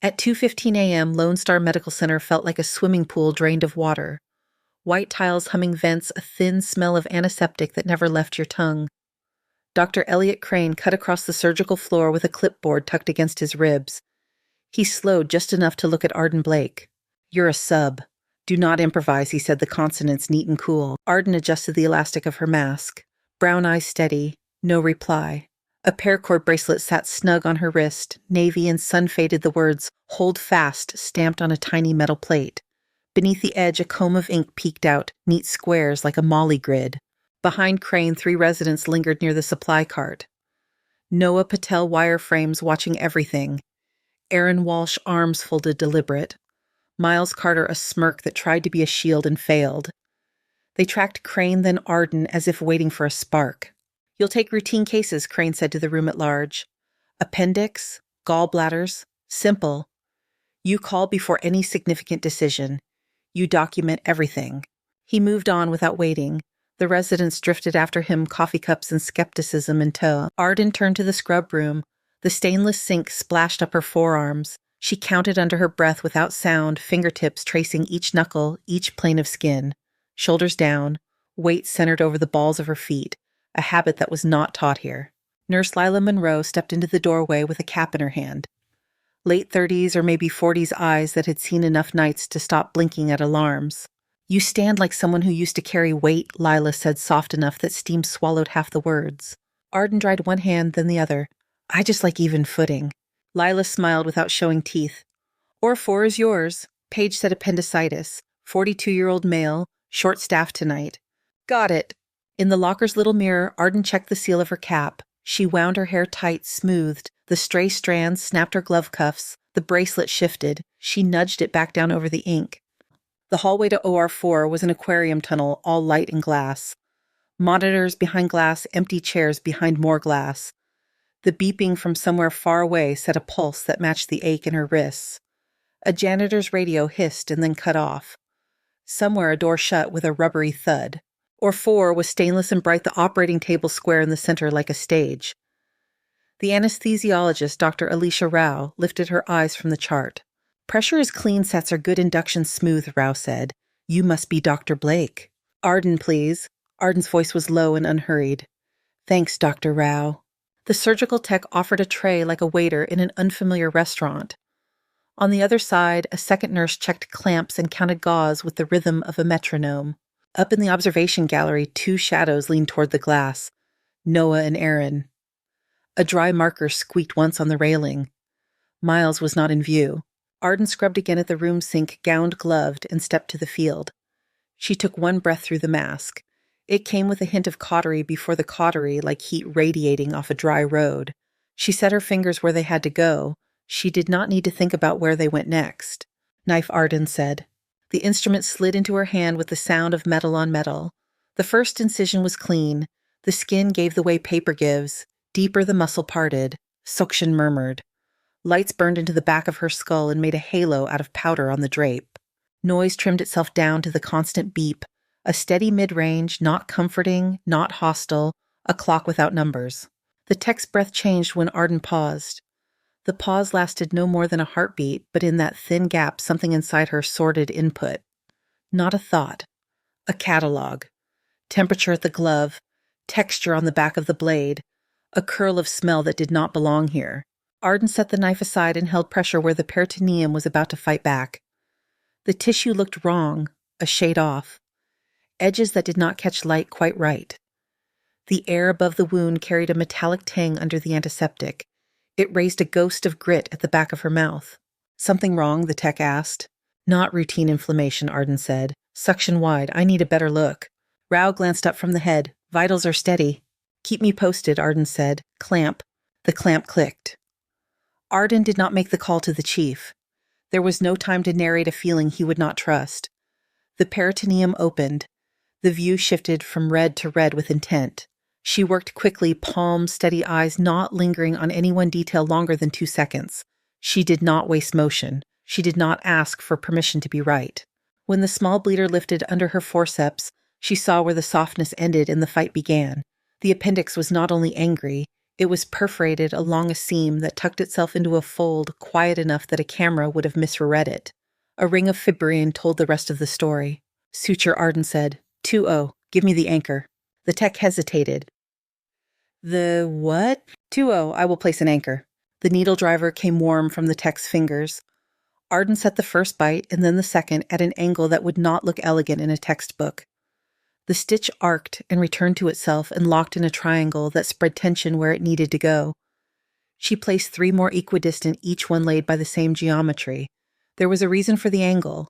At 2:15 a.m., Lone Star Medical Center felt like a swimming pool drained of water. White tiles, humming vents, a thin smell of antiseptic that never left your tongue. Dr. Elliot Crane cut across the surgical floor with a clipboard tucked against his ribs. He slowed just enough to look at Arden Blake. "You're a sub. Do not improvise," he said, the consonants neat and cool. Arden adjusted the elastic of her mask. Brown eyes steady. No reply. A paracord bracelet sat snug on her wrist, navy and sun-faded the words, "Hold fast," stamped on a tiny metal plate. Beneath the edge, a comb of ink peeked out, neat squares like a Molly grid. Behind Crane, 3 residents lingered near the supply cart. Noah Patel wireframes watching everything. Aaron Walsh arms folded deliberate. Miles Carter a smirk that tried to be a shield and failed. They tracked Crane, then Arden, as if waiting for a spark. "You'll take routine cases," Crane said to the room at large. "Appendix, gallbladders, simple. You call before any significant decision. You document everything." He moved on without waiting. The residents drifted after him, coffee cups and skepticism in tow. Arden turned to the scrub room. The stainless sink splashed up her forearms. She counted under her breath without sound, fingertips tracing each knuckle, each plane of skin. Shoulders down, weight centered over the balls of her feet, a habit that was not taught here. Nurse Lila Monroe stepped into the doorway with a cap in her hand. Late 30s or maybe 40s eyes that had seen enough nights to stop blinking at alarms. "You stand like someone who used to carry weight," Lila said, soft enough that steam swallowed half the words. Arden dried one hand, then the other. "I just like even footing." Lila smiled without showing teeth. "Or 4 is yours." Paige said appendicitis. 42-year-old male, short-staffed tonight. "Got it." In the locker's little mirror, Arden checked the seal of her cap. She wound her hair tight, smoothed. The stray strands snapped her glove cuffs. The bracelet shifted. She nudged it back down over the ink. The hallway to OR4 was an aquarium tunnel, all light and glass. Monitors behind glass, empty chairs behind more glass. The beeping from somewhere far away set a pulse that matched the ache in her wrists. A janitor's radio hissed and then cut off. Somewhere a door shut with a rubbery thud. OR4 was stainless and bright, the operating table square in the center like a stage. The anesthesiologist, Dr. Alicia Rao, lifted her eyes from the chart. "Pressure is clean, sets are good, induction smooth," Rao said. "You must be Dr. Blake." "Arden, please." Arden's voice was low and unhurried. "Thanks, Dr. Rao." The surgical tech offered a tray like a waiter in an unfamiliar restaurant. On the other side, a second nurse checked clamps and counted gauze with the rhythm of a metronome. Up in the observation gallery, 2 shadows leaned toward the glass. Noah and Aaron. A dry marker squeaked once on the railing. Miles was not in view. Arden scrubbed again at the room sink, gowned, gloved, and stepped to the field. She took one breath through the mask. It came with a hint of cautery before the cautery, like heat radiating off a dry road. She set her fingers where they had to go. She did not need to think about where they went next. "Knife," Arden said. The instrument slid into her hand with the sound of metal on metal. The first incision was clean. The skin gave the way paper gives. Deeper the muscle parted. Suction murmured. Lights burned into the back of her skull and made a halo out of powder on the drape. Noise trimmed itself down to the constant beep, a steady mid-range, not comforting, not hostile, a clock without numbers. The tech's breath changed when Arden paused. The pause lasted no more than a heartbeat, but in that thin gap something inside her sorted input. Not a thought. A catalog. Temperature at the glove. Texture on the back of the blade. A curl of smell that did not belong here. Arden set the knife aside and held pressure where the peritoneum was about to fight back. The tissue looked wrong, a shade off. Edges that did not catch light quite right. The air above the wound carried a metallic tang under the antiseptic. It raised a ghost of grit at the back of her mouth. "Something wrong?" the tech asked. "Not routine inflammation," Arden said. "Suction wide. I need a better look." Rao glanced up from the head. "Vitals are steady." "Keep me posted," Arden said. "Clamp." The clamp clicked. Arden did not make the call to the chief. There was no time to narrate a feeling he would not trust. The peritoneum opened. The view shifted from red to red with intent. She worked quickly, palm, steady eyes, not lingering on any one detail longer than 2 seconds. She did not waste motion. She did not ask for permission to be right. When the small bleeder lifted under her forceps, she saw where the softness ended and the fight began. The appendix was not only angry, It was perforated along a seam that tucked itself into a fold quiet enough that a camera would have misread it. A ring of fibrin told the rest of the story. Suture, Arden said. 2-0. Give me the anchor. The tech hesitated. The what? 2-0. I will place an anchor. The needle driver came warm from the tech's fingers. Arden set the first bite and then the second at an angle that would not look elegant in a textbook. The stitch arced and returned to itself and locked in a triangle that spread tension where it needed to go. She placed 3 more equidistant, each one laid by the same geometry. There was a reason for the angle.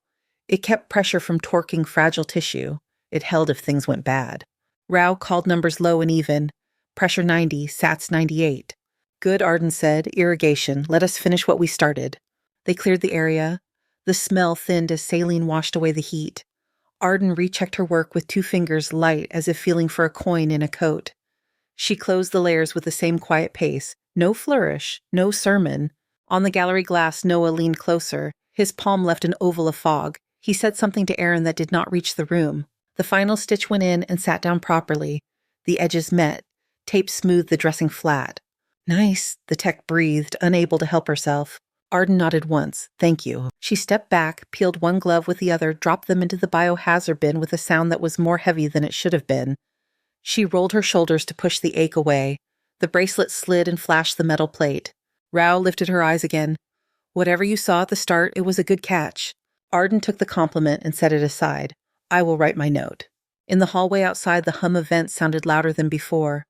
It kept pressure from torquing fragile tissue. It held if things went bad. Rao called numbers low and even. Pressure 90, Sats 98. Good, Arden said. Irrigation. Let us finish what we started. They cleared the area. The smell thinned as saline washed away the heat. Arden rechecked her work with 2 fingers light as if feeling for a coin in a coat. She closed the layers with the same quiet pace. No flourish, no sermon. On the gallery glass, Noah leaned closer. His palm left an oval of fog. He said something to Aaron that did not reach the room. The final stitch went in and sat down properly. The edges met. Tape smoothed the dressing flat. Nice, the tech breathed, unable to help herself. Arden nodded once. Thank you. She stepped back, peeled one glove with the other, dropped them into the biohazard bin with a sound that was more heavy than it should have been. She rolled her shoulders to push the ache away. The bracelet slid and flashed the metal plate. Rao lifted her eyes again. Whatever you saw at the start, it was a good catch. Arden took the compliment and set it aside. I will write my note. In the hallway outside, the hum of vents sounded louder than before.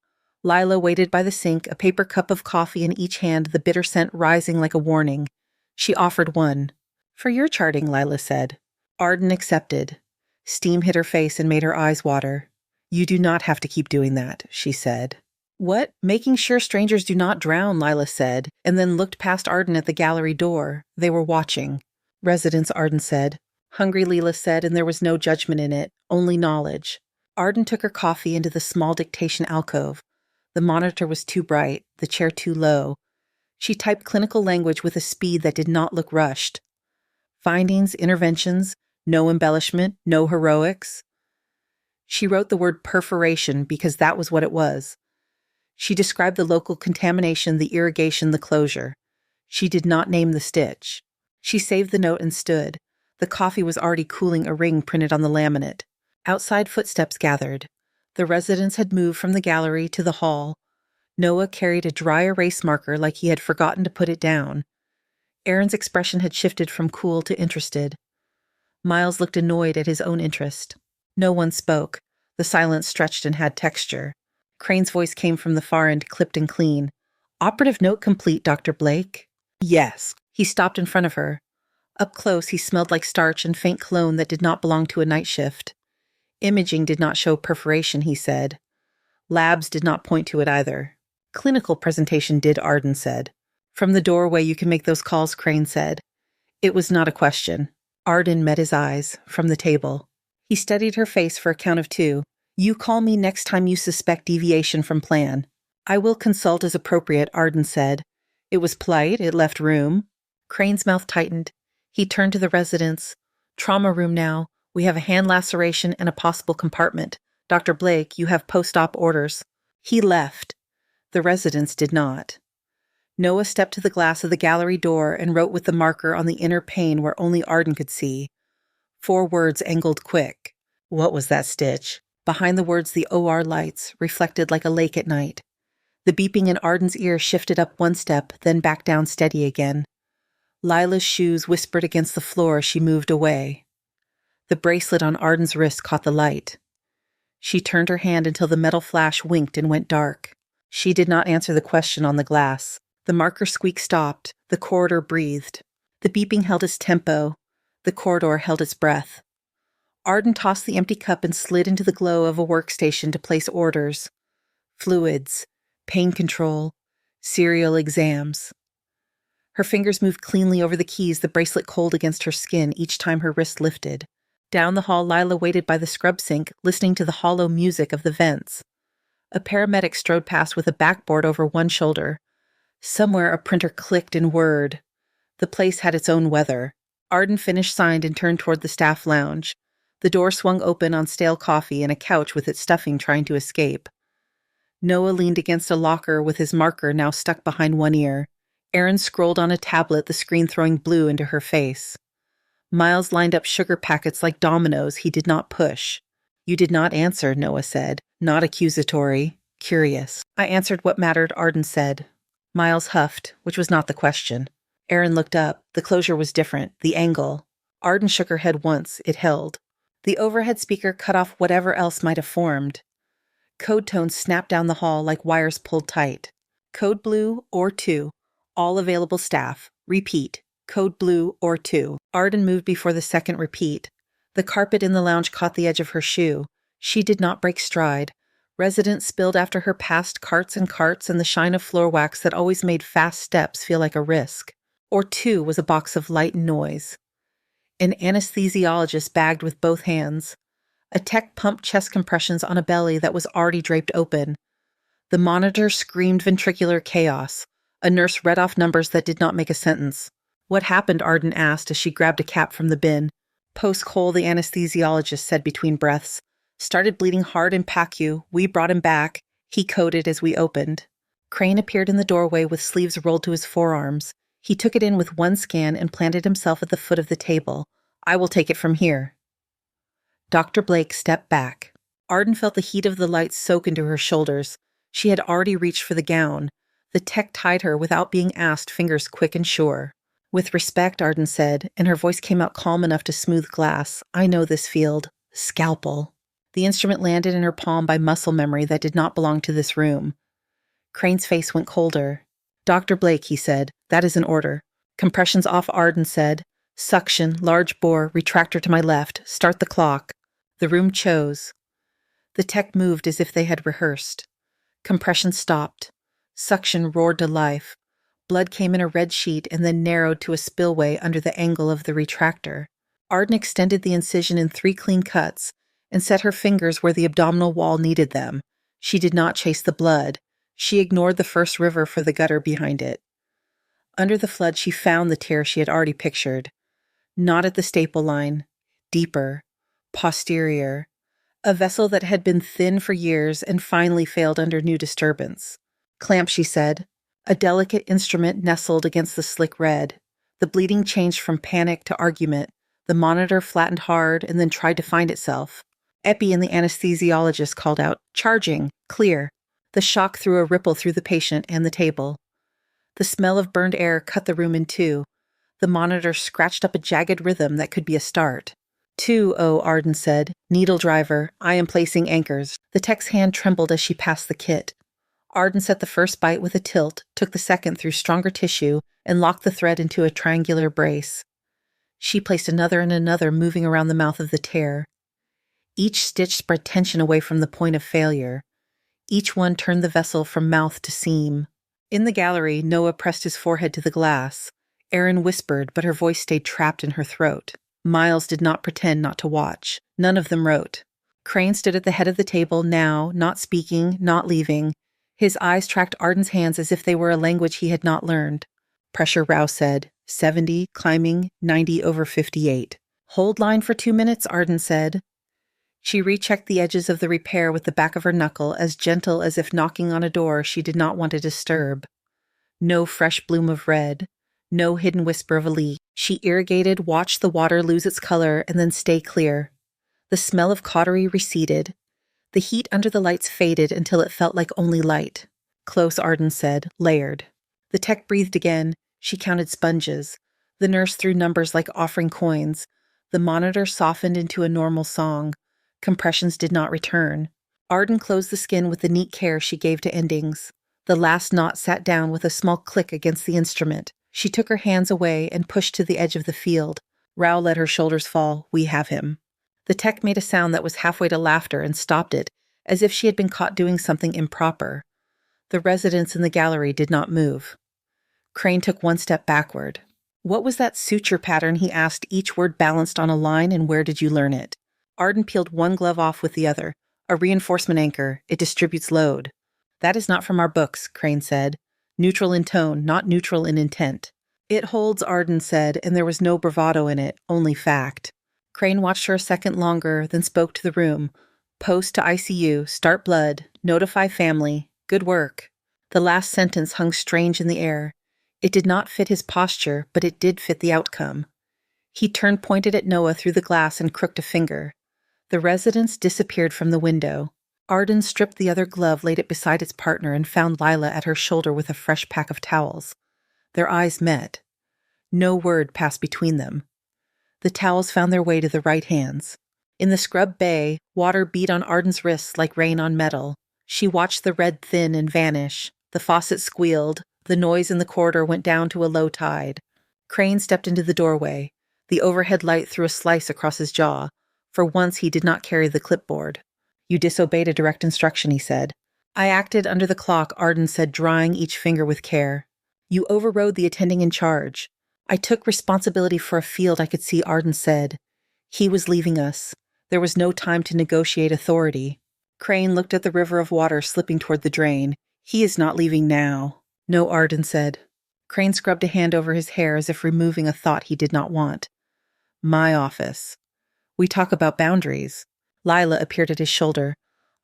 Lila waited by the sink, a paper cup of coffee in each hand, the bitter scent rising like a warning. She offered one. For your charting, Lila said. Arden accepted. Steam hit her face and made her eyes water. You do not have to keep doing that, she said. What? Making sure strangers do not drown, Lila said, and then looked past Arden at the gallery door. They were watching. Residents, Arden said. Hungry, Lila said, and there was no judgment in it, only knowledge. Arden took her coffee into the small dictation alcove. The monitor was too bright, the chair too low. She typed clinical language with a speed that did not look rushed. Findings, interventions, no embellishment, no heroics. She wrote the word perforation because that was what it was. She described the local contamination, the irrigation, the closure. She did not name the stitch. She saved the note and stood. The coffee was already cooling a ring printed on the laminate. Outside footsteps gathered. The residents had moved from the gallery to the hall. Noah carried a dry erase marker like he had forgotten to put it down. Aaron's expression had shifted from cool to interested. Miles looked annoyed at his own interest. No one spoke. The silence stretched and had texture. Crane's voice came from the far end, clipped and clean. Operative note complete, Dr. Blake. Yes. He stopped in front of her. Up close, he smelled like starch and faint cologne that did not belong to a night shift. Imaging did not show perforation, he said. Labs did not point to it either. Clinical presentation did, Arden said. From the doorway you can make those calls, Crane said. It was not a question. Arden met his eyes, from the table. He studied her face for a count of 2. You call me next time you suspect deviation from plan. I will consult as appropriate, Arden said. It was polite, it left room. Crane's mouth tightened. He turned to the residents. Trauma room now. We have a hand laceration and a possible compartment. Dr. Blake, you have post-op orders. He left. The residents did not. Noah stepped to the glass of the gallery door and wrote with the marker on the inner pane where only Arden could see. 4 words angled quick. What was that stitch? Behind the words, the OR lights, reflected like a lake at night. The beeping in Arden's ear shifted up 1 step, then back down steady again. Lila's shoes whispered against the floor as she moved away. The bracelet on Arden's wrist caught the light. She turned her hand until the metal flash winked and went dark. She did not answer the question on the glass. The marker squeak stopped. The corridor breathed. The beeping held its tempo. The corridor held its breath. Arden tossed the empty cup and slid into the glow of a workstation to place orders. Fluids, pain control, serial exams. Her fingers moved cleanly over the keys, the bracelet cold against her skin each time her wrist lifted. Down the hall, Lila waited by the scrub sink, listening to the hollow music of the vents. A paramedic strode past with a backboard over one shoulder. Somewhere a printer clicked and whirred. The place had its own weather. Arden finished, signed, and turned toward the staff lounge. The door swung open on stale coffee and a couch with its stuffing trying to escape. Noah leaned against a locker with his marker now stuck behind one ear. Erin scrolled on a tablet, the screen throwing blue into her face. Miles lined up sugar packets like dominoes he did not push. You did not answer, Noah said. Not accusatory. Curious. I answered what mattered, Arden said. Miles huffed, which was not the question. Erin looked up. The closure was different. The angle. Arden shook her head once. It held. The overhead speaker cut off whatever else might have formed. Code tones snapped down the hall like wires pulled tight. Code blue or 2. All available staff. Repeat. Code blue or 2. Arden moved before the second repeat. The carpet in the lounge caught the edge of her shoe. She did not break stride. Residents spilled after her past carts and the shine of floor wax that always made fast steps feel like a risk. Or 2 was a box of light and noise. An anesthesiologist bagged with both hands. A tech pumped chest compressions on a belly that was already draped open. The monitor screamed ventricular chaos. A nurse read off numbers that did not make a sentence. What happened? Arden asked as she grabbed a cap from the bin. Post-Cole, the anesthesiologist said between breaths. Started bleeding hard in PACU. We brought him back. He coded as we opened. Crane appeared in the doorway with sleeves rolled to his forearms. He took it in with one scan and planted himself at the foot of the table. I will take it from here. Dr. Blake stepped back. Arden felt the heat of the light soak into her shoulders. She had already reached for the gown. The tech tied her without being asked, fingers quick and sure. With respect, Arden said, and her voice came out calm enough to smooth glass. I know this field. Scalpel. The instrument landed in her palm by muscle memory that did not belong to this room. Crane's face went colder. Dr. Blake, he said, that is an order. Compressions off, Arden said. Suction, large bore, retractor to my left. Start the clock. The room chose. The tech moved as if they had rehearsed. Compression stopped. Suction roared to life. Blood came in a red sheet and then narrowed to a spillway under the angle of the retractor. Arden extended the incision in 3 clean cuts and set her fingers where the abdominal wall needed them. She did not chase the blood. She ignored the first river for the gutter behind it. Under the flood, she found the tear she had already pictured. Not at the staple line. Deeper. Posterior. A vessel that had been thin for years and finally failed under new disturbance. Clamp, she said. A delicate instrument nestled against the slick red. The bleeding changed from panic to argument. The monitor flattened hard and then tried to find itself. Epi and the anesthesiologist called out, charging, clear. The shock threw a ripple through the patient and the table. The smell of burned air cut the room in 2. The monitor scratched up a jagged rhythm that could be a start. 2-0, Arden said. Needle driver. I am placing anchors. The tech's hand trembled as she passed the kit. Arden set the first bite with a tilt, took the second through stronger tissue, and locked the thread into a triangular brace. She placed another and another, moving around the mouth of the tear. Each stitch spread tension away from the point of failure. Each one turned the vessel from mouth to seam. In the gallery, Noah pressed his forehead to the glass. Erin whispered, but her voice stayed trapped in her throat. Miles did not pretend not to watch. None of them wrote. Crane stood at the head of the table now, not speaking, not leaving. His eyes tracked Arden's hands as if they were a language he had not learned. Pressure, Rouse said. 70, climbing, 90 over 58. Hold line for 2 minutes, Arden said. She rechecked the edges of the repair with the back of her knuckle, as gentle as if knocking on a door she did not want to disturb. No fresh bloom of red. No hidden whisper of a leak. She irrigated, watched the water lose its color, and then stay clear. The smell of cautery receded. The heat under the lights faded until it felt like only light. Close, Arden said, layered. The tech breathed again. She counted sponges. The nurse threw numbers like offering coins. The monitor softened into a normal song. Compressions did not return. Arden closed the skin with the neat care she gave to endings. The last knot sat down with a small click against the instrument. She took her hands away and pushed to the edge of the field. Rao let her shoulders fall. We have him. The tech made a sound that was halfway to laughter and stopped it, as if she had been caught doing something improper. The residents in the gallery did not move. Crane took one step backward. What was that suture pattern, he asked, each word balanced on a line, and where did you learn it? Arden peeled one glove off with the other. A reinforcement anchor. It distributes load. That is not from our books, Crane said. Neutral in tone, not neutral in intent. It holds, Arden said, and there was no bravado in it, only fact. Crane watched her a second longer, then spoke to the room. Post to ICU, start blood, notify family, Good work. The last sentence hung strange in the air. It did not fit his posture, but it did fit the outcome. He turned, pointed at Noah through the glass, and crooked a finger. The residents disappeared from the window. Arden stripped the other glove, laid it beside its partner, and found Lila at her shoulder with a fresh pack of towels. Their eyes met. No word passed between them. The towels found their way to the right hands. In the scrub bay, water beat on Arden's wrists like rain on metal. She watched the red thin and vanish. The faucet squealed. The noise in the corridor went down to a low tide. Crane stepped into the doorway. The overhead light threw a slice across his jaw. For once he did not carry the clipboard. You disobeyed a direct instruction, he said. I acted under the clock, Arden said, drying each finger with care. You overrode the attending in charge. I took responsibility for a field I could see, Arden said. He was leaving us. There was no time to negotiate authority. Crane looked at the river of water slipping toward the drain. He is not leaving now. No, Arden said. Crane scrubbed a hand over his hair as if removing a thought he did not want. My office. We talk about boundaries. Lila appeared at his shoulder.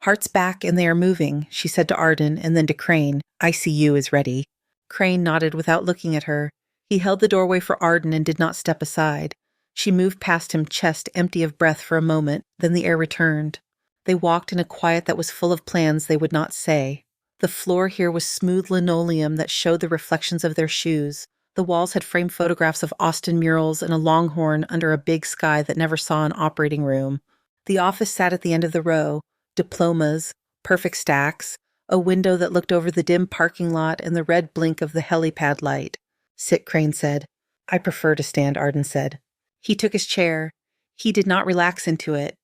Heart's back and they are moving, she said to Arden and then to Crane. ICU is ready. Crane nodded without looking at her. He held the doorway for Arden and did not step aside. She moved past him, chest empty of breath for a moment, then the air returned. They walked in a quiet that was full of plans they would not say. The floor here was smooth linoleum that showed the reflections of their shoes. The walls had framed photographs of Austin murals and a longhorn under a big sky that never saw an operating room. The office sat at the end of the row. Diplomas, perfect stacks, a window that looked over the dim parking lot and the red blink of the helipad light. Sit, Crane said. I prefer to stand, Arden said. He took his chair. He did not relax into it.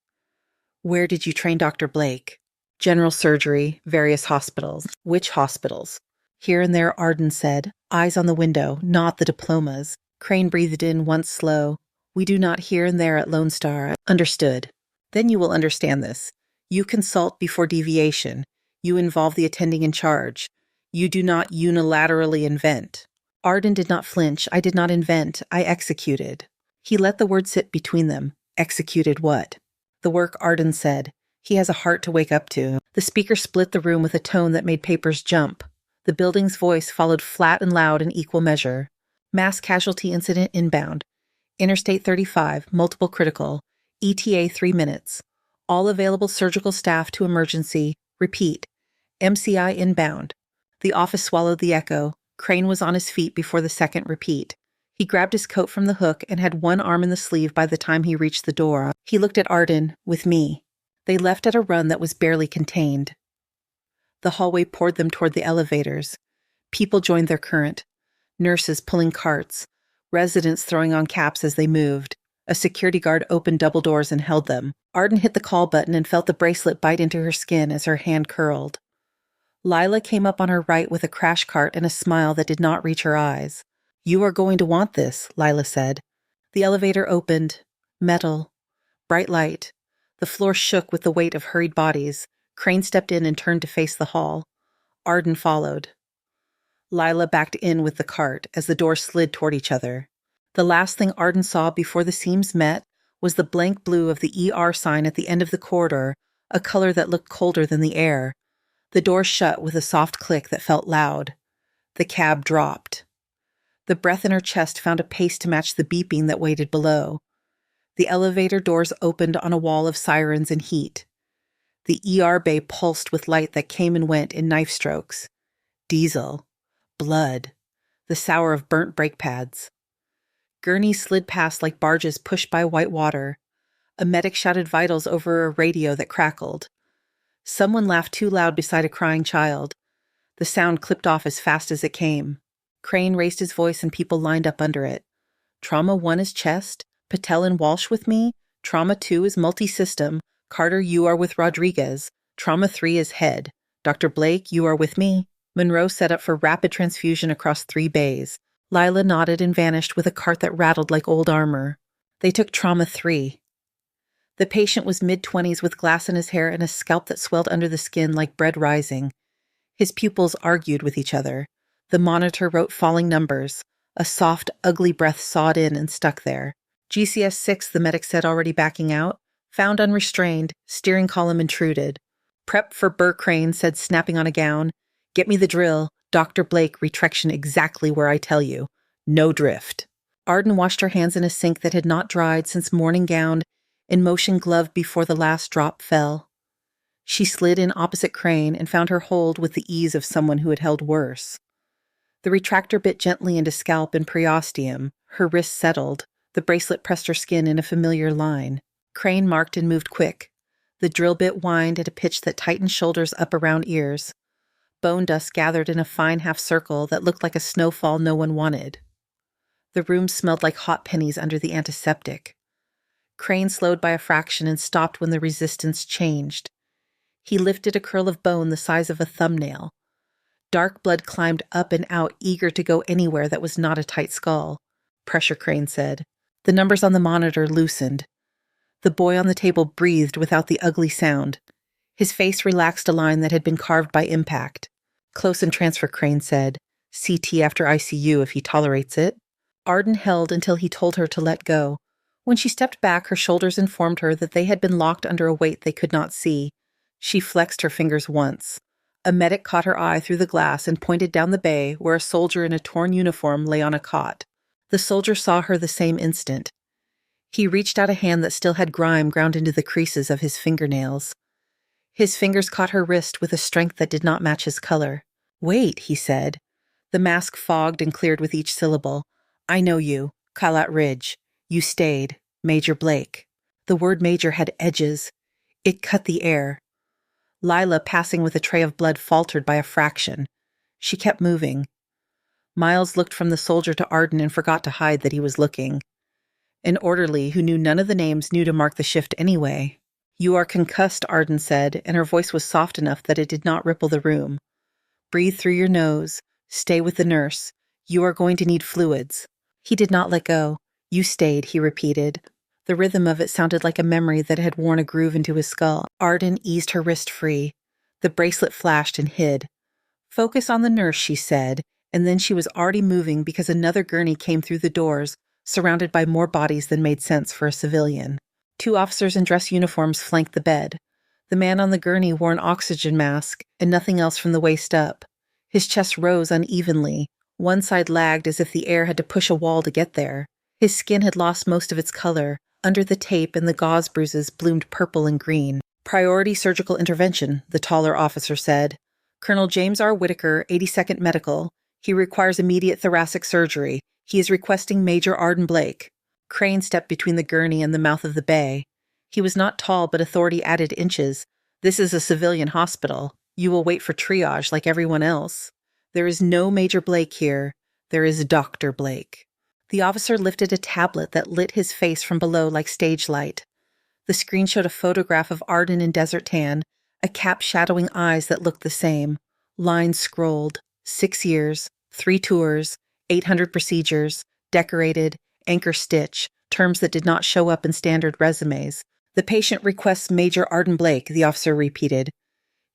Where did you train Dr. Blake? General surgery, various hospitals. Which hospitals? Here and there, Arden said, eyes on the window, not the diplomas. Crane breathed in once slow. We do not here and there at Lone Star. Understood. Then you will understand this. You consult before deviation. You involve the attending in charge. You do not unilaterally invent. Arden did not flinch. I did not invent. I executed. He let the word sit between them. Executed what? The work, Arden said. He has a heart to wake up to. The speaker split the room with a tone that made papers jump. The building's voice followed flat and loud in equal measure. Mass casualty incident inbound. Interstate 35, multiple critical. ETA 3 minutes. All available surgical staff to emergency. Repeat. MCI inbound. The office swallowed the echo. Crane was on his feet before the second repeat. He grabbed his coat from the hook and had one arm in the sleeve by the time he reached the door. He looked at Arden, with me. They left at a run that was barely contained. The hallway poured them toward the elevators. People joined their current. Nurses pulling carts. Residents throwing on caps as they moved. A security guard opened double doors and held them. Arden hit the call button and felt the bracelet bite into her skin as her hand curled. Lila came up on her right with a crash cart and a smile that did not reach her eyes. You are going to want this, Lila said. The elevator opened. Metal. Bright light. The floor shook with the weight of hurried bodies. Crane stepped in and turned to face the hall. Arden followed. Lila backed in with the cart as the doors slid toward each other. The last thing Arden saw before the seams met was the blank blue of the ER sign at the end of the corridor, a color that looked colder than the air. The door shut with a soft click that felt loud. The cab dropped. The breath in her chest found a pace to match the beeping that waited below. The elevator doors opened on a wall of sirens and heat. The ER bay pulsed with light that came and went in knife strokes. Diesel. Blood. The sour of burnt brake pads. Gurneys slid past like barges pushed by white water. A medic shouted vitals over a radio that crackled. Someone laughed too loud beside a crying child. The sound clipped off as fast as it came. Crane raised his voice and people lined up under it. Trauma 1 is chest. Patel and Walsh with me. Trauma 2 is multi-system. Carter, you are with Rodriguez. Trauma 3 is head. Dr. Blake, you are with me. Monroe set up for rapid transfusion across 3 bays. Lila nodded and vanished with a cart that rattled like old armor. They took Trauma 3. The patient was mid-20s with glass in his hair and a scalp that swelled under the skin like bread rising. His pupils argued with each other. The monitor wrote falling numbers. A soft, ugly breath sawed in and stuck there. GCS 6, the medic said, already backing out. Found unrestrained, steering column intruded. Prep for Burr, Crane said, snapping on a gown. Get me the drill. Dr. Blake, retraction exactly where I tell you. No drift. Arden washed her hands in a sink that had not dried since morning gown and motion gloved before the last drop fell. She slid in opposite Crane and found her hold with the ease of someone who had held worse. The retractor bit gently into scalp and periosteum. Her wrist settled. The bracelet pressed her skin in a familiar line. Crane marked and moved quick. The drill bit whined at a pitch that tightened shoulders up around ears. Bone dust gathered in a fine half circle that looked like a snowfall no one wanted. The room smelled like hot pennies under the antiseptic. Crane slowed by a fraction and stopped when the resistance changed. He lifted a curl of bone the size of a thumbnail. Dark blood climbed up and out, eager to go anywhere that was not a tight skull. Pressure, Crane said. The numbers on the monitor loosened. The boy on the table breathed without the ugly sound. His face relaxed a line that had been carved by impact. Close and transfer, Crane said. CT after ICU if he tolerates it. Arden held until he told her to let go. When she stepped back, her shoulders informed her that they had been locked under a weight they could not see. She flexed her fingers once. A medic caught her eye through the glass and pointed down the bay where a soldier in a torn uniform lay on a cot. The soldier saw her the same instant. He reached out a hand that still had grime ground into the creases of his fingernails. His fingers caught her wrist with a strength that did not match his color. Wait, he said. The mask fogged and cleared with each syllable. I know you. Calat Ridge. You stayed. Major Blake. The word major had edges. It cut the air. Lila, passing with a tray of blood, faltered by a fraction. She kept moving. Miles looked from the soldier to Arden and forgot to hide that he was looking. An orderly, who knew none of the names, knew to mark the shift anyway. You are concussed, Arden said, and her voice was soft enough that it did not ripple the room. Breathe through your nose. Stay with the nurse. You are going to need fluids. He did not let go. You stayed, he repeated. The rhythm of it sounded like a memory that had worn a groove into his skull. Arden eased her wrist free. The bracelet flashed and hid. Focus on the nurse, she said, and then she was already moving because another gurney came through the doors, surrounded by more bodies than made sense for a civilian. 2 officers in dress uniforms flanked the bed. The man on the gurney wore an oxygen mask and nothing else from the waist up. His chest rose unevenly. One side lagged as if the air had to push a wall to get there. His skin had lost most of its color. Under the tape and the gauze bruises bloomed purple and green. Priority surgical intervention, the taller officer said. Colonel James R. Whitaker, 82nd Medical. He requires immediate thoracic surgery. He is requesting Major Arden Blake. Crane stepped between the gurney and the mouth of the bay. He was not tall, but authority added inches. This is a civilian hospital. You will wait for triage like everyone else. There is no Major Blake here. There is Dr. Blake. The officer lifted a tablet that lit his face from below like stage light. The screen showed a photograph of Arden in desert tan, a cap shadowing eyes that looked the same. Lines scrolled. 6 years, 3 tours, 800 procedures, decorated, anchor stitch, terms that did not show up in standard resumes. The patient requests Major Arden Blake, the officer repeated.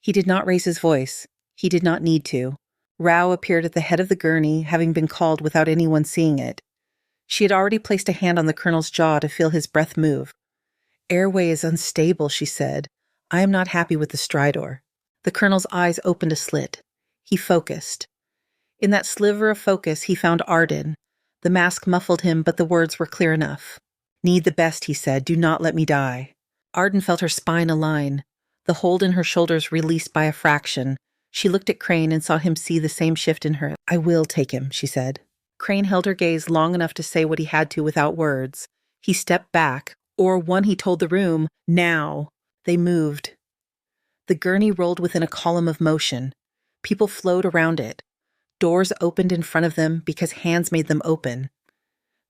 He did not raise his voice. He did not need to. Rao appeared at the head of the gurney, having been called without anyone seeing it. She had already placed a hand on the colonel's jaw to feel his breath move. Airway is unstable, she said. I am not happy with the stridor. The colonel's eyes opened a slit. He focused. In that sliver of focus, he found Arden. The mask muffled him, but the words were clear enough. Need the best, he said. Do not let me die. Arden felt her spine align. The hold in her shoulders released by a fraction. She looked at Crane and saw him see the same shift in her. I will take him, she said. Crane held her gaze long enough to say what he had to without words. He stepped back, or one he told the room, now. They moved. The gurney rolled within a column of motion. People flowed around it. Doors opened in front of them because hands made them open.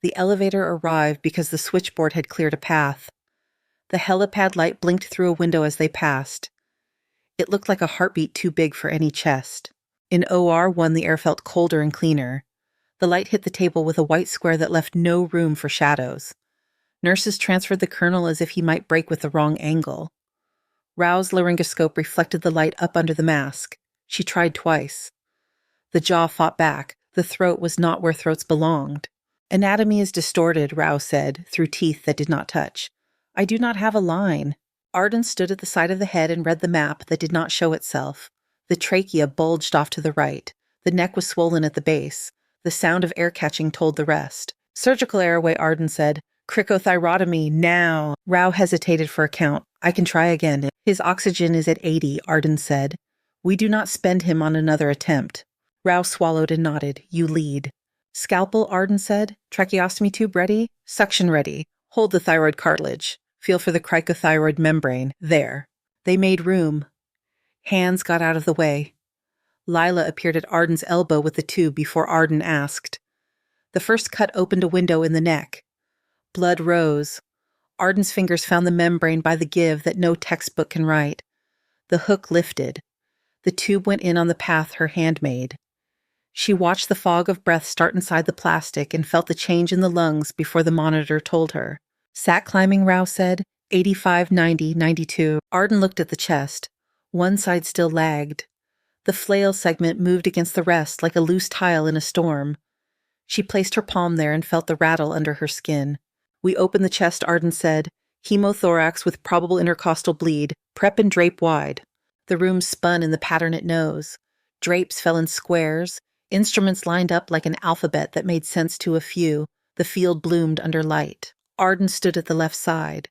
The elevator arrived because the switchboard had cleared a path. The helipad light blinked through a window as they passed. It looked like a heartbeat too big for any chest. In OR1, the air felt colder and cleaner. The light hit the table with a white square that left no room for shadows. Nurses transferred the colonel as if he might break with the wrong angle. Rao's laryngoscope reflected the light up under the mask. She tried twice. The jaw fought back. The throat was not where throats belonged. Anatomy is distorted, Rao said, through teeth that did not touch. I do not have a line. Arden stood at the side of the head and read the map that did not show itself. The trachea bulged off to the right. The neck was swollen at the base. The sound of air catching told the rest. Surgical airway, Arden said. Cricothyrotomy, now. Rao hesitated for a count. I can try again. His oxygen is at 80, Arden said. We do not spend him on another attempt. Rao swallowed and nodded. You lead. Scalpel, Arden said. Tracheostomy tube ready? Suction ready. Hold the thyroid cartilage. Feel for the cricothyroid membrane. There. They made room. Hands got out of the way. Lila appeared at Arden's elbow with the tube before Arden asked. The first cut opened a window in the neck. Blood rose. Arden's fingers found the membrane by the give that no textbook can write. The hook lifted. The tube went in on the path her hand made. She watched the fog of breath start inside the plastic and felt the change in the lungs before the monitor told her. Sat climbing, Rao said. 85, 90, 92. Arden looked at the chest. One side still lagged. The flail segment moved against the rest like a loose tile in a storm. She placed her palm there and felt the rattle under her skin. We open the chest, Arden said. Hemothorax with probable intercostal bleed. Prep and drape wide. The room spun in the pattern it knows. Drapes fell in squares. Instruments lined up like an alphabet that made sense to a few. The field bloomed under light. Arden stood at the left side.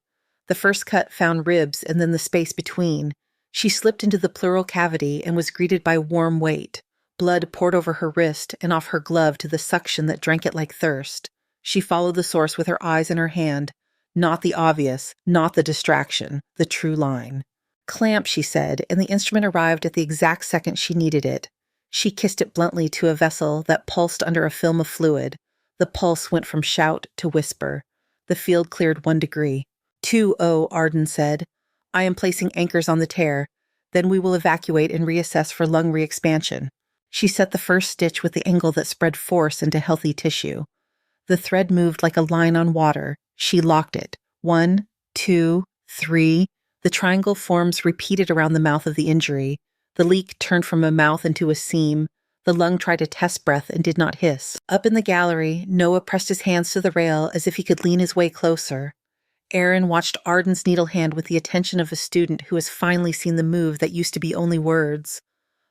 The first cut found ribs and then the space between. She slipped into the pleural cavity and was greeted by warm weight. Blood poured over her wrist and off her glove to the suction that drank it like thirst. She followed the source with her eyes in her hand. Not the obvious, not the distraction, the true line. Clamp, she said, and the instrument arrived at the exact second she needed it. She kissed it bluntly to a vessel that pulsed under a film of fluid. The pulse went from shout to whisper. The field cleared 1 degree. 2-0, Arden said. I am placing anchors on the tear. Then we will evacuate and reassess for lung re-expansion. She set the first stitch with the angle that spread force into healthy tissue. The thread moved like a line on water. She locked it. 1, 2, 3. The triangle forms repeated around the mouth of the injury. The leak turned from a mouth into a seam. The lung tried to test breath and did not hiss. Up in the gallery, Noah pressed his hands to the rail as if he could lean his way closer. Aaron watched Arden's needle hand with the attention of a student who has finally seen the move that used to be only words.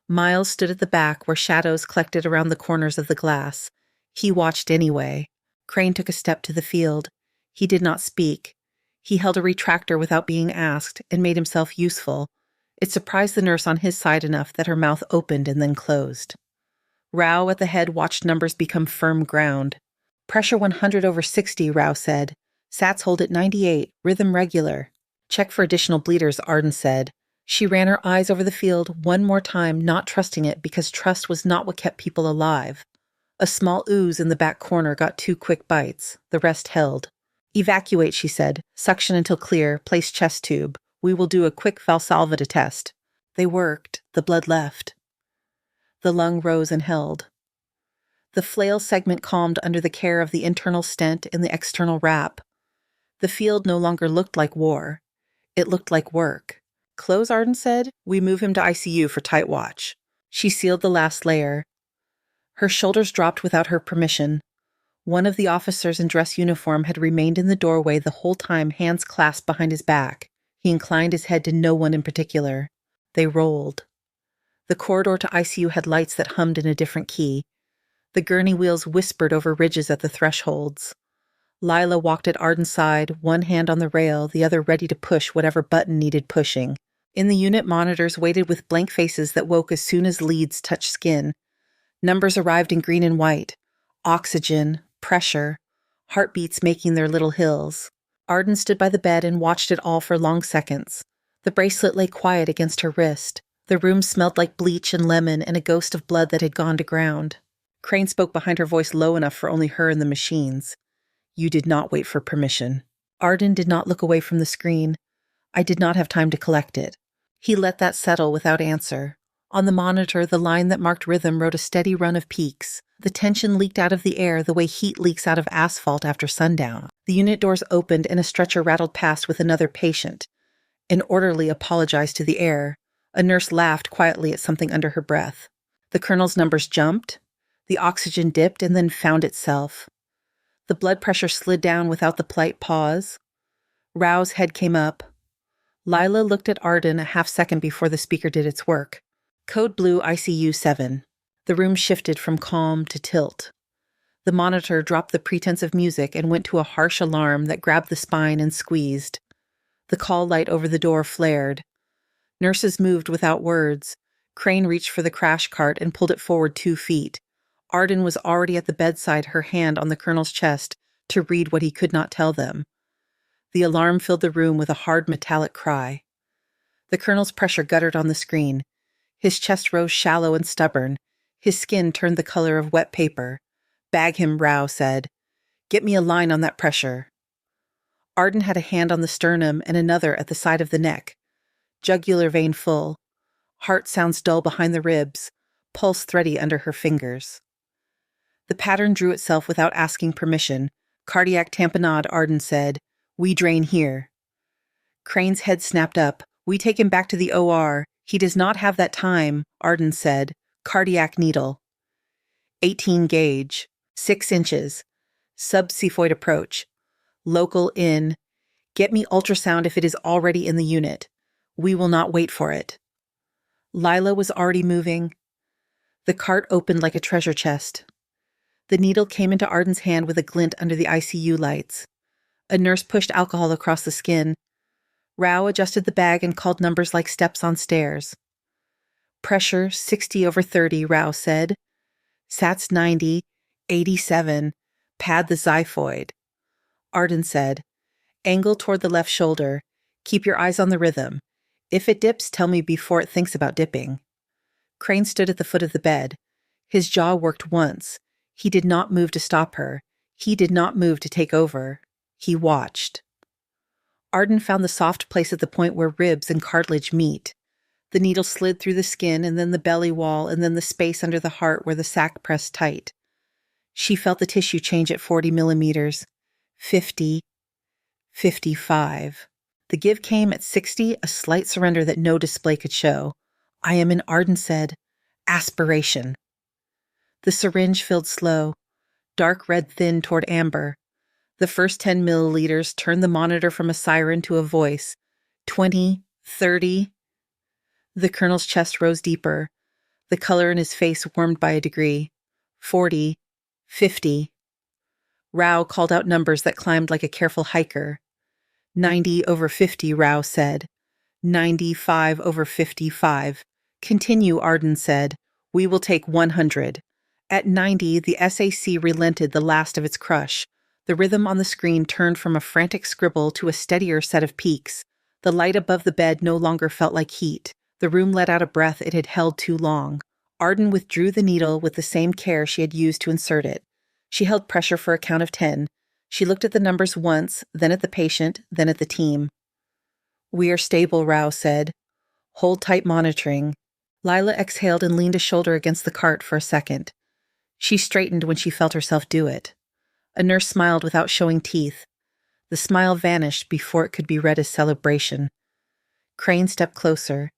Miles stood at the back where shadows collected around the corners of the glass. He watched anyway. Crane took a step to the field. He did not speak. He held a retractor without being asked and made himself useful. It surprised the nurse on his side enough that her mouth opened and then closed. Rao at the head watched numbers become firm ground. Pressure 100 over 60, Rao said. Sats hold at 98, rhythm regular. Check for additional bleeders, Arden said. She ran her eyes over the field one more time, not trusting it because trust was not what kept people alive. A small ooze in the back corner got 2 quick bites. The rest held. Evacuate, she said. Suction until clear. Place chest tube. We will do a quick Valsalva test. They worked. The blood left. The lung rose and held. The flail segment calmed under the care of the internal stent and the external wrap. The field no longer looked like war. It looked like work. Close, Arden said. We move him to ICU for tight watch. She sealed the last layer. Her shoulders dropped without her permission. One of the officers in dress uniform had remained in the doorway the whole time, hands clasped behind his back. He inclined his head to no one in particular. They rolled. The corridor to ICU had lights that hummed in a different key. The gurney wheels whispered over ridges at the thresholds. Lila walked at Arden's side, one hand on the rail, the other ready to push whatever button needed pushing. In the unit, monitors waited with blank faces that woke as soon as leads touched skin. Numbers arrived in green and white. Oxygen, pressure, heartbeats making their little hills. Arden stood by the bed and watched it all for long seconds. The bracelet lay quiet against her wrist. The room smelled like bleach and lemon and a ghost of blood that had gone to ground. Crane spoke behind her voice low enough for only her and the machines. You did not wait for permission. Arden did not look away from the screen. I did not have time to collect it. He let that settle without answer. On the monitor, the line that marked rhythm wrote a steady run of peaks. The tension leaked out of the air the way heat leaks out of asphalt after sundown. The unit doors opened and a stretcher rattled past with another patient. An orderly apologized to the air. A nurse laughed quietly at something under her breath. The colonel's numbers jumped. The oxygen dipped and then found itself. The blood pressure slid down without the polite pause. Rao's head came up. Lila looked at Arden a half second before the speaker did its work. Code Blue ICU 7. The room shifted from calm to tilt. The monitor dropped the pretense of music and went to a harsh alarm that grabbed the spine and squeezed. The call light over the door flared. Nurses moved without words. Crane reached for the crash cart and pulled it forward 2 feet. Arden was already at the bedside, her hand on the colonel's chest, to read what he could not tell them. The alarm filled the room with a hard metallic cry. The colonel's pressure guttered on the screen. His chest rose shallow and stubborn. His skin turned the color of wet paper. "Bag him," Rao said. "Get me a line on that pressure." Arden had a hand on the sternum and another at the side of the neck. Jugular vein full. Heart sounds dull behind the ribs. Pulse thready under her fingers. The pattern drew itself without asking permission. "Cardiac tamponade," Arden said. "We drain here." Crane's head snapped up. "We take him back to the OR. He does not have that time," Arden said. "Cardiac needle. 18 gauge. 6 inches. Subxiphoid approach. Local in. Get me ultrasound if it is already in the unit. We will not wait for it." Lila was already moving. The cart opened like a treasure chest. The needle came into Arden's hand with a glint under the ICU lights. A nurse pushed alcohol across the skin. Rao adjusted the bag and called numbers like steps on stairs. "Pressure 60/30, Rao said. Sats 90, 87. Pad the xiphoid." Arden said, "Angle toward the left shoulder. Keep your eyes on the rhythm. If it dips, tell me before it thinks about dipping." Crane stood at the foot of the bed. His jaw worked once. He did not move to stop her. He did not move to take over. He watched. Arden found the soft place at the point where ribs and cartilage meet. The needle slid through the skin and then the belly wall and then the space under the heart where the sac pressed tight. She felt the tissue change at 40 millimeters. 50. 55. The give came at 60, a slight surrender that no display could show. "I am in," Arden said. "Aspiration." The syringe filled slow. Dark red thinned toward amber. The first 10 milliliters turned the monitor from a siren to a voice. 20, 30. The colonel's chest rose deeper. The color in his face warmed by a degree. 40, 50. Rao called out numbers that climbed like a careful hiker. 90/50, Rao said. 95/55. "Continue," Arden said. "We will take 100. At 90, the SAC relented the last of its crush. The rhythm on the screen turned from a frantic scribble to a steadier set of peaks. The light above the bed no longer felt like heat. The room let out a breath it had held too long. Arden withdrew the needle with the same care she had used to insert it. She held pressure for a count of 10. She looked at the numbers once, then at the patient, then at the team. "We are stable," Rao said. "Hold tight monitoring." Lila exhaled and leaned a shoulder against the cart for a second. She straightened when she felt herself do it. A nurse smiled without showing teeth. The smile vanished before it could be read as celebration. Crane stepped closer.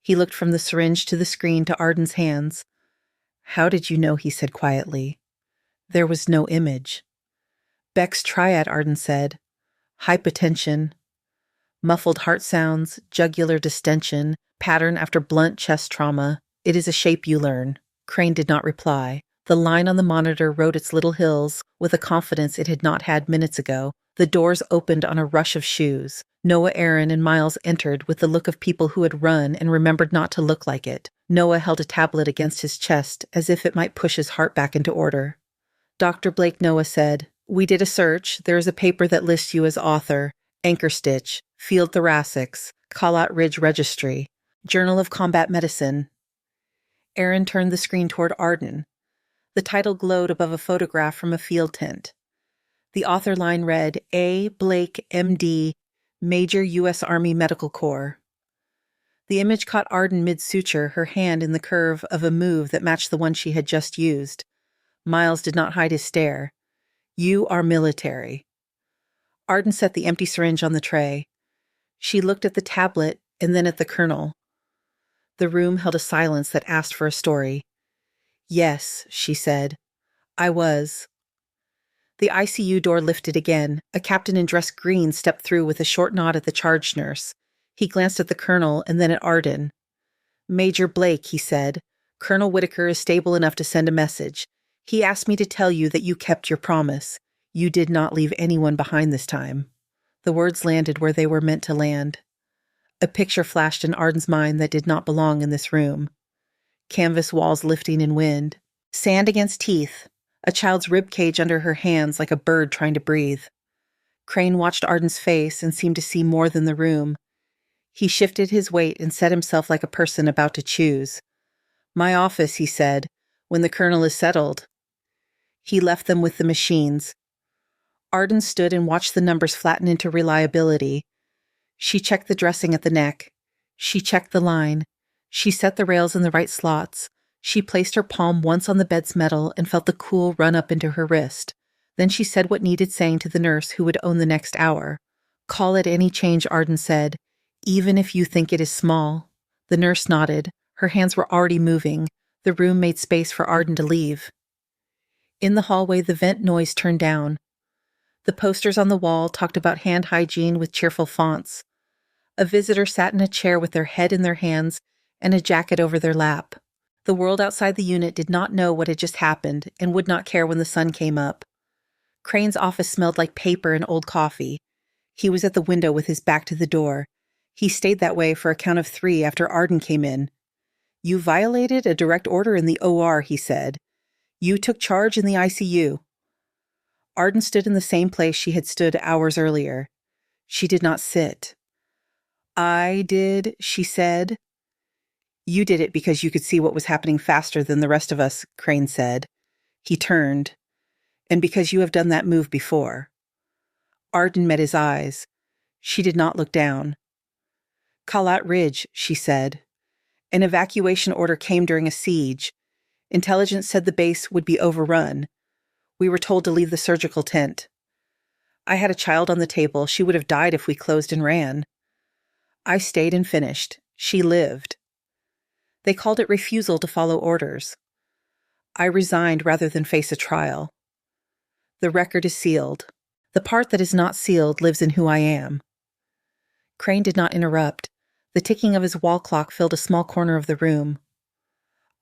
He looked from the syringe to the screen to Arden's hands. "How did you know?" he said quietly. There was no image. "Beck's triad," Arden said. "Hypotension. Muffled heart sounds, jugular distension, pattern after blunt chest trauma. It is a shape you learn." Crane did not reply. The line on the monitor rode its little hills with a confidence it had not had minutes ago. The doors opened on a rush of shoes. Noah, Aaron, and Miles entered with the look of people who had run and remembered not to look like it. Noah held a tablet against his chest as if it might push his heart back into order. "Dr. Blake," Noah said, "we did a search. There is a paper that lists you as author. Anchor Stitch, Field Thoracics, Callat Ridge Registry, Journal of Combat Medicine." Aaron turned the screen toward Arden. The title glowed above a photograph from a field tent. The author line read, "A. Blake, M.D., Major U.S. Army Medical Corps." The image caught Arden mid-suture, her hand in the curve of a move that matched the one she had just used. Miles did not hide his stare. "You are military." Arden set the empty syringe on the tray. She looked at the tablet and then at the colonel. The room held a silence that asked for a story. "Yes," she said. "I was." The ICU door lifted again. A captain in dress green stepped through with a short nod at the charge nurse. He glanced at the colonel and then at Arden. Major Blake, he said. Colonel Whitaker is stable enough to send a message. He asked me to tell you that you kept your promise. You did not leave anyone behind this time. The words landed where they were meant to land. A picture flashed in Arden's mind that did not belong in this room. Canvas walls lifting in wind. Sand against teeth. A child's rib cage under her hands like a bird trying to breathe. Crane watched Arden's face and seemed to see more than the room. He shifted his weight and set himself like a person about to choose. My office, he said, when the colonel is settled. He left them with the machines. Arden stood and watched the numbers flatten into reliability. She checked the dressing at the neck. She checked the line. She set the rails in the right slots. She placed her palm once on the bed's metal and felt the cool run up into her wrist. Then she said what needed saying to the nurse who would own the next hour. Call it any change, Arden said, even if you think it is small. The nurse nodded. Her hands were already moving. The room made space for Arden to leave. In the hallway, the vent noise turned down. The posters on the wall talked about hand hygiene with cheerful fonts. A visitor sat in a chair with their head in their hands and a jacket over their lap. The world outside the unit did not know what had just happened and would not care when the sun came up. Crane's office smelled like paper and old coffee. He was at the window with his back to the door. He stayed that way for a count of 3 after Arden came in. You violated a direct order in the OR, he said. You took charge in the ICU. Arden stood in the same place she had stood hours earlier. She did not sit. I did, she said. You did it because you could see what was happening faster than the rest of us, Crane said. He turned. And because you have done that move before. Arden met his eyes. She did not look down. Kalat Ridge, she said. An evacuation order came during a siege. Intelligence said the base would be overrun. We were told to leave the surgical tent. I had a child on the table. She would have died if we closed and ran. I stayed and finished. She lived. They called it refusal to follow orders. I resigned rather than face a trial. The record is sealed. The part that is not sealed lives in who I am. Crane did not interrupt. The ticking of his wall clock filled a small corner of the room.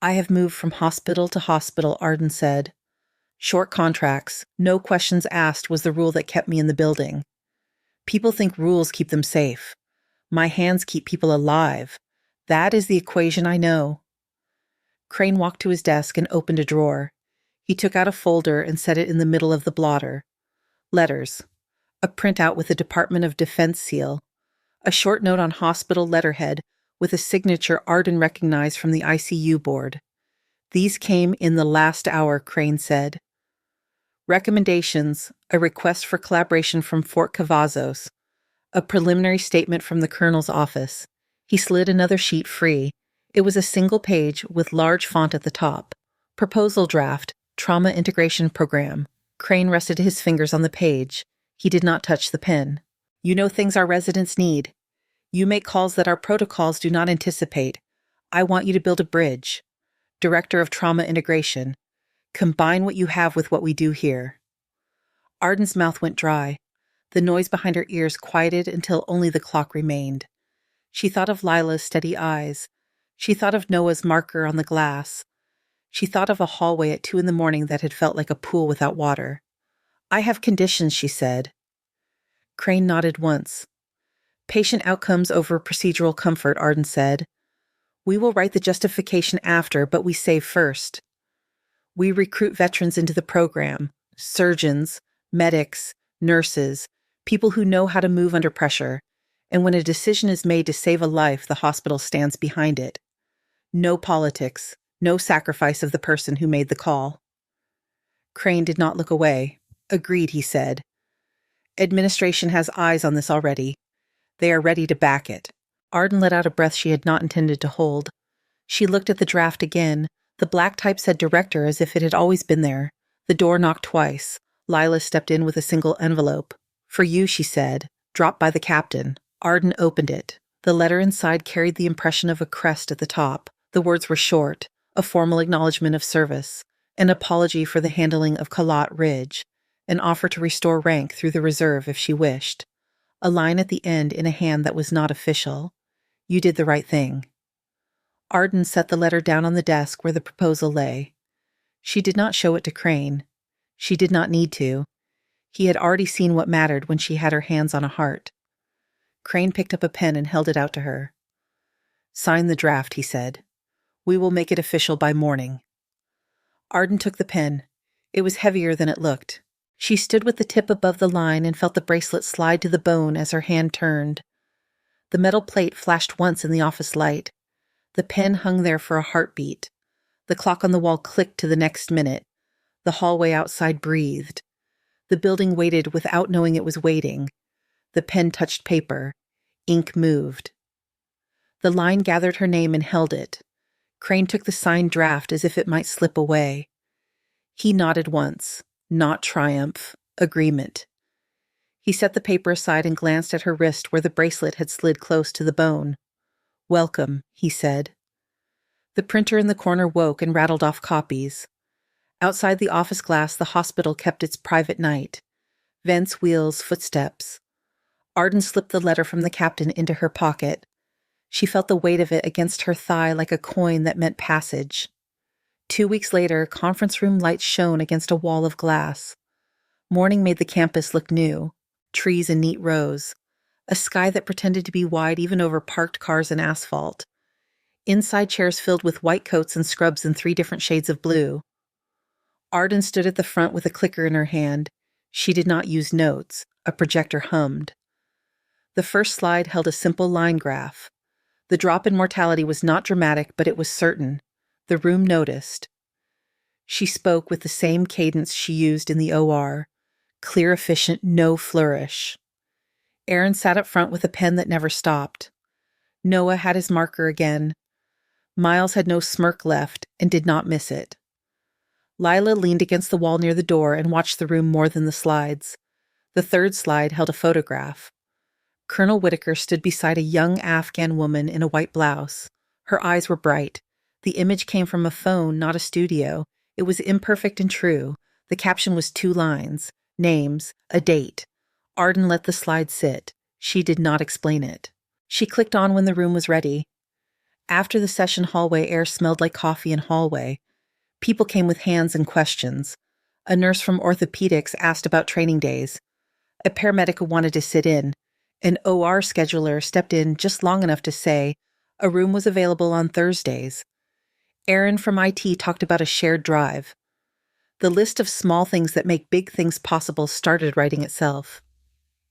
I have moved from hospital to hospital, Arden said. Short contracts, no questions asked was the rule that kept me in the building. People think rules keep them safe. My hands keep people alive. That is the equation I know. Crane walked to his desk and opened a drawer. He took out a folder and set it in the middle of the blotter. Letters. A printout with a Department of Defense seal. A short note on hospital letterhead with a signature Arden recognized from the ICU board. These came in the last hour, Crane said. Recommendations, a request for collaboration from Fort Cavazos, a preliminary statement from the colonel's office. He slid another sheet free. It was a single page with large font at the top. Proposal draft, trauma integration program. Crane rested his fingers on the page. He did not touch the pen. You know things our residents need. You make calls that our protocols do not anticipate. I want you to build a bridge. Director of Trauma Integration. Combine what you have with what we do here. Arden's mouth went dry. The noise behind her ears quieted until only the clock remained. She thought of Lila's steady eyes. She thought of Noah's marker on the glass. She thought of a hallway at 2 a.m. that had felt like a pool without water. I have conditions, she said. Crane nodded once. Patient outcomes over procedural comfort, Arden said. We will write the justification after, but we save first. We recruit veterans into the program, surgeons, medics, nurses, people who know how to move under pressure, and when a decision is made to save a life, the hospital stands behind it. No politics, no sacrifice of the person who made the call. Crane did not look away. Agreed, he said. Administration has eyes on this already. They are ready to back it. Arden let out a breath she had not intended to hold. She looked at the draft again. The black type said director as if it had always been there. The door knocked twice. Lila stepped in with a single envelope. For you, she said, dropped by the captain. Arden opened it. The letter inside carried the impression of a crest at the top. The words were short, a formal acknowledgement of service, an apology for the handling of Kalat Ridge, an offer to restore rank through the reserve if she wished. A line at the end in a hand that was not official. You did the right thing. Arden set the letter down on the desk where the proposal lay. She did not show it to Crane. She did not need to. He had already seen what mattered when she had her hands on a heart. Crane picked up a pen and held it out to her. "Sign the draft," he said. "We will make it official by morning." Arden took the pen. It was heavier than it looked. She stood with the tip above the line and felt the bracelet slide to the bone as her hand turned. The metal plate flashed once in the office light. The pen hung there for a heartbeat. The clock on the wall clicked to the next minute. The hallway outside breathed. The building waited without knowing it was waiting. The pen touched paper. Ink moved. The line gathered her name and held it. Crane took the signed draft as if it might slip away. He nodded once. Not triumph. Agreement. He set the paper aside and glanced at her wrist where the bracelet had slid close to the bone. "Welcome," he said. The printer in the corner woke and rattled off copies. Outside the office glass, the hospital kept its private night. Vents, wheels, footsteps. Arden slipped the letter from the captain into her pocket. She felt the weight of it against her thigh like a coin that meant passage. 2 weeks later, conference room lights shone against a wall of glass. Morning made the campus look new. Trees in neat rows. A sky that pretended to be wide even over parked cars and asphalt. Inside chairs filled with white coats and scrubs in 3 different shades of blue. Arden stood at the front with a clicker in her hand. She did not use notes. A projector hummed. The first slide held a simple line graph. The drop in mortality was not dramatic, but it was certain. The room noticed. She spoke with the same cadence she used in the OR. Clear, efficient, no flourish. Aaron sat up front with a pen that never stopped. Noah had his marker again. Miles had no smirk left and did not miss it. Lila leaned against the wall near the door and watched the room more than the slides. The third slide held a photograph. Colonel Whitaker stood beside a young Afghan woman in a white blouse. Her eyes were bright. The image came from a phone, not a studio. It was imperfect and true. The caption was 2 lines. Names, a date. Arden let the slide sit. She did not explain it. She clicked on when the room was ready. After the session hallway air smelled like coffee and hallway. People came with hands and questions. A nurse from orthopedics asked about training days. A paramedic who wanted to sit in. An OR scheduler stepped in just long enough to say a room was available on Thursdays. Aaron from IT talked about a shared drive. The list of small things that make big things possible started writing itself.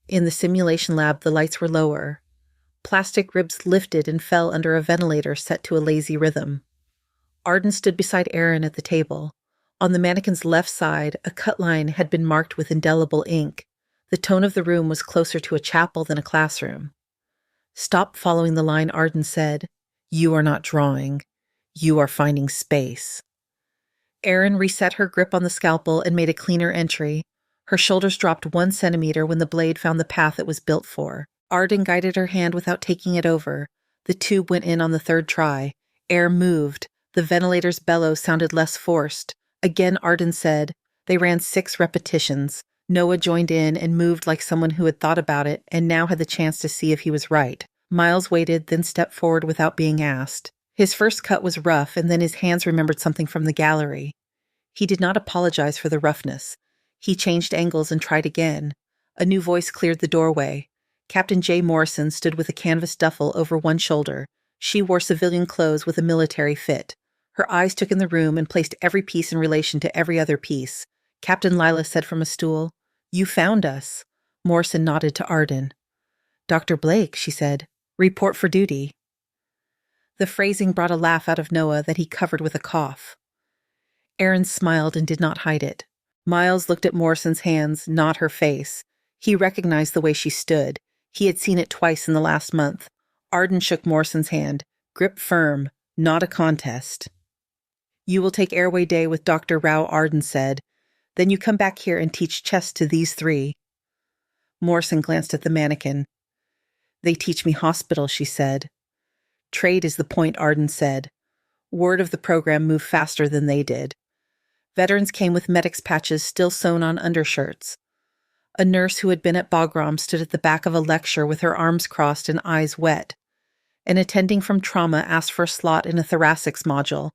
In the simulation lab, the lights were lower. Plastic ribs lifted and fell under a ventilator set to a lazy rhythm. Arden stood beside Aaron at the table. On the mannequin's left side, a cut line had been marked with indelible ink. The tone of the room was closer to a chapel than a classroom. "Stop following the line," Arden said. "You are not drawing. You are finding space." Aaron reset her grip on the scalpel and made a cleaner entry. Her shoulders dropped 1 centimeter when the blade found the path it was built for. Arden guided her hand without taking it over. The tube went in on the 3rd try. Air moved. The ventilator's bellow sounded less forced. Again, Arden said. They ran 6 repetitions. Noah joined in and moved like someone who had thought about it and now had the chance to see if he was right. Miles waited, then stepped forward without being asked. His first cut was rough, and then his hands remembered something from the gallery. He did not apologize for the roughness. He changed angles and tried again. A new voice cleared the doorway. Captain J. Morrison stood with a canvas duffel over one shoulder. She wore civilian clothes with a military fit. Her eyes took in the room and placed every piece in relation to every other piece. Captain Lila said from a stool, "You found us." Morrison nodded to Arden. "Dr. Blake," she said, "report for duty." The phrasing brought a laugh out of Noah that he covered with a cough. Aaron smiled and did not hide it. Miles looked at Morrison's hands, not her face. He recognized the way she stood. He had seen it twice in the last month. Arden shook Morrison's hand. Grip firm, not a contest. "You will take Airway Day with Dr. Rao," Arden said. "Then you come back here and teach chess to these 3. Morrison glanced at the mannequin. "They teach me hospital," she said. "Trade is the point," Arden said. Word of the program moved faster than they did. Veterans came with medics patches still sewn on undershirts. A nurse who had been at Bagram stood at the back of a lecture with her arms crossed and eyes wet. An attending from trauma asked for a slot in a thoracics module.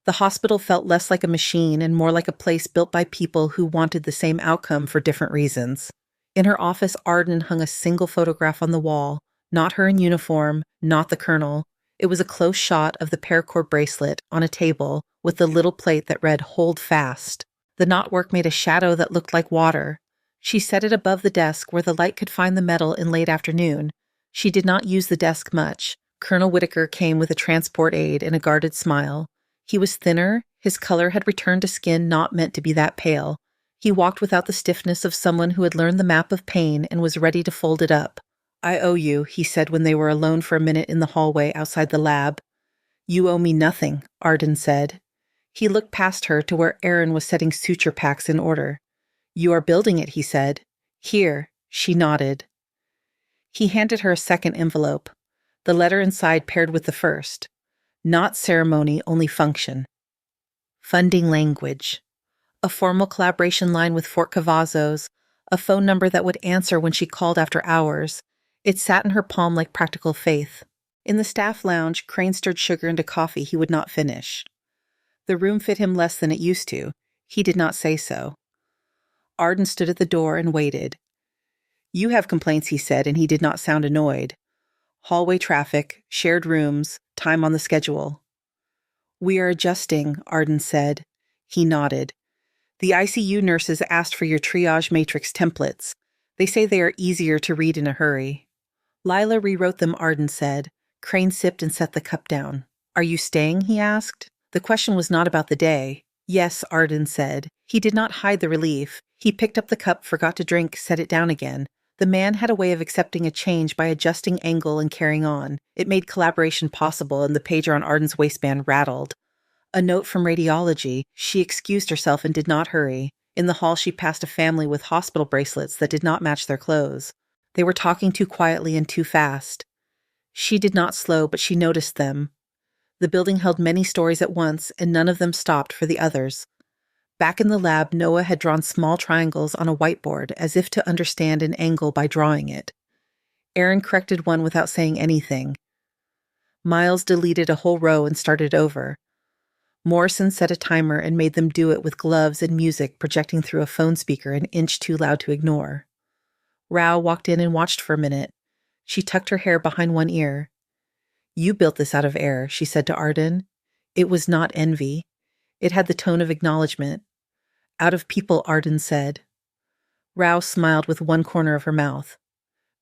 The hospital felt less like a machine and more like a place built by people who wanted the same outcome for different reasons. In her office, Arden hung a single photograph on the wall, not her in uniform, not the colonel. It was a close shot of the paracord bracelet on a table with the little plate that read, "Hold fast." The knotwork made a shadow that looked like water. She set it above the desk where the light could find the metal in late afternoon. She did not use the desk much. Colonel Whitaker came with a transport aide and a guarded smile. He was thinner, his color had returned to skin not meant to be that pale. He walked without the stiffness of someone who had learned the map of pain and was ready to fold it up. "I owe you," he said when they were alone for a minute in the hallway outside the lab. "You owe me nothing," Arden said. He looked past her to where Aaron was setting suture packs in order. "You are building it," he said. "Here." She nodded. He handed her a second envelope. The letter inside paired with the first. Not ceremony, only function. Funding language. A formal collaboration line with Fort Cavazos, a phone number that would answer when she called after hours. It sat in her palm like practical faith. In the staff lounge, Crane stirred sugar into coffee he would not finish. The room fit him less than it used to. He did not say so. Arden stood at the door and waited. "You have complaints," he said, and he did not sound annoyed. "Hallway traffic, shared rooms, time on the schedule." "We are adjusting," Arden said. He nodded. "The ICU nurses asked for your triage matrix templates. They say they are easier to read in a hurry." "Lila rewrote them," Arden said. Crane sipped and set the cup down. "Are you staying?" he asked. The question was not about the day. "Yes," Arden said. He did not hide the relief. He picked up the cup, forgot to drink, set it down again. The man had a way of accepting a change by adjusting angle and carrying on. It made collaboration possible, and the pager on Arden's waistband rattled. A note from radiology. She excused herself and did not hurry. In the hall, she passed a family with hospital bracelets that did not match their clothes. They were talking too quietly and too fast. She did not slow, but she noticed them. The building held many stories at once, and none of them stopped for the others. Back in the lab, Noah had drawn small triangles on a whiteboard, as if to understand an angle by drawing it. Aaron corrected one without saying anything. Miles deleted a whole row and started over. Morrison set a timer and made them do it with gloves and music projecting through a phone speaker an inch too loud to ignore. Rao walked in and watched for a minute. She tucked her hair behind one ear. "You built this out of air," she said to Arden. It was not envy. It had the tone of acknowledgement. "Out of people," Arden said. Rao smiled with one corner of her mouth.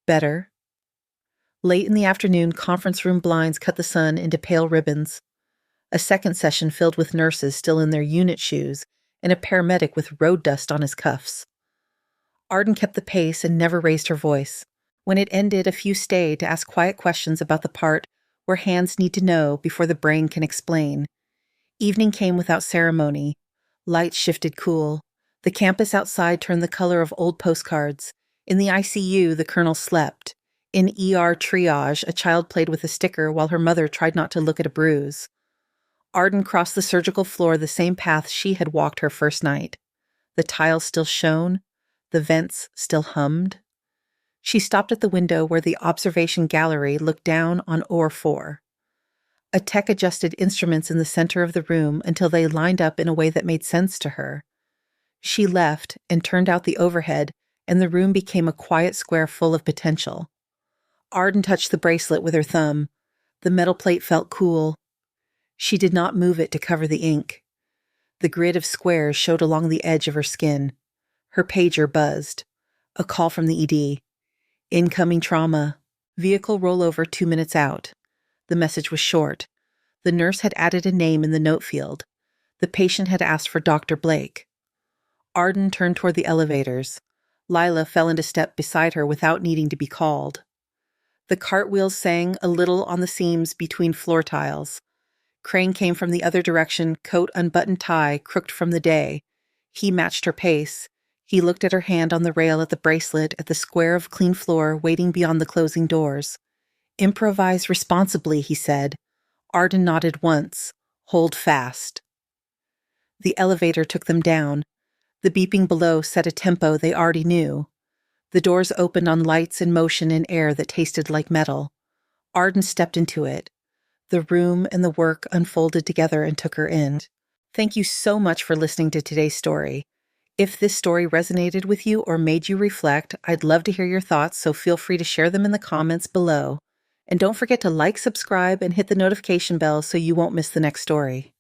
"Better." Late in the afternoon, conference room blinds cut the sun into pale ribbons. A second session filled with nurses still in their unit shoes and a paramedic with road dust on his cuffs. Arden kept the pace and never raised her voice. When it ended, a few stayed to ask quiet questions about the part where hands need to know before the brain can explain. Evening came without ceremony. Lights shifted cool. The campus outside turned the color of old postcards. In the ICU, the colonel slept. In ER triage, a child played with a sticker while her mother tried not to look at a bruise. Arden crossed the surgical floor the same path she had walked her first night. The tiles still shone. The vents still hummed. She stopped at the window where the observation gallery looked down on OR 4. A tech adjusted instruments in the center of the room until they lined up in a way that made sense to her. She left and turned out the overhead, and the room became a quiet square full of potential. Arden touched the bracelet with her thumb. The metal plate felt cool. She did not move it to cover the ink. The grid of squares showed along the edge of her skin. Her pager buzzed. A call from the ED. "Incoming trauma. Vehicle rollover 2 minutes out." The message was short. The nurse had added a name in the note field. The patient had asked for Dr. Blake. Arden turned toward the elevators. Lila fell into step beside her without needing to be called. The cartwheels sang a little on the seams between floor tiles. Crane came from the other direction, coat unbuttoned, tie crooked from the day. He matched her pace. He looked at her hand on the rail at the bracelet, at the square of clean floor waiting beyond the closing doors. "Improvise responsibly," he said. Arden nodded once. "Hold fast." The elevator took them down. The beeping below set a tempo they already knew. The doors opened on lights and motion and air that tasted like metal. Arden stepped into it. The room and the work unfolded together and took her in. Thank you so much for listening to today's story. If this story resonated with you or made you reflect, I'd love to hear your thoughts, so feel free to share them in the comments below. And don't forget to like, subscribe, and hit the notification bell so you won't miss the next story.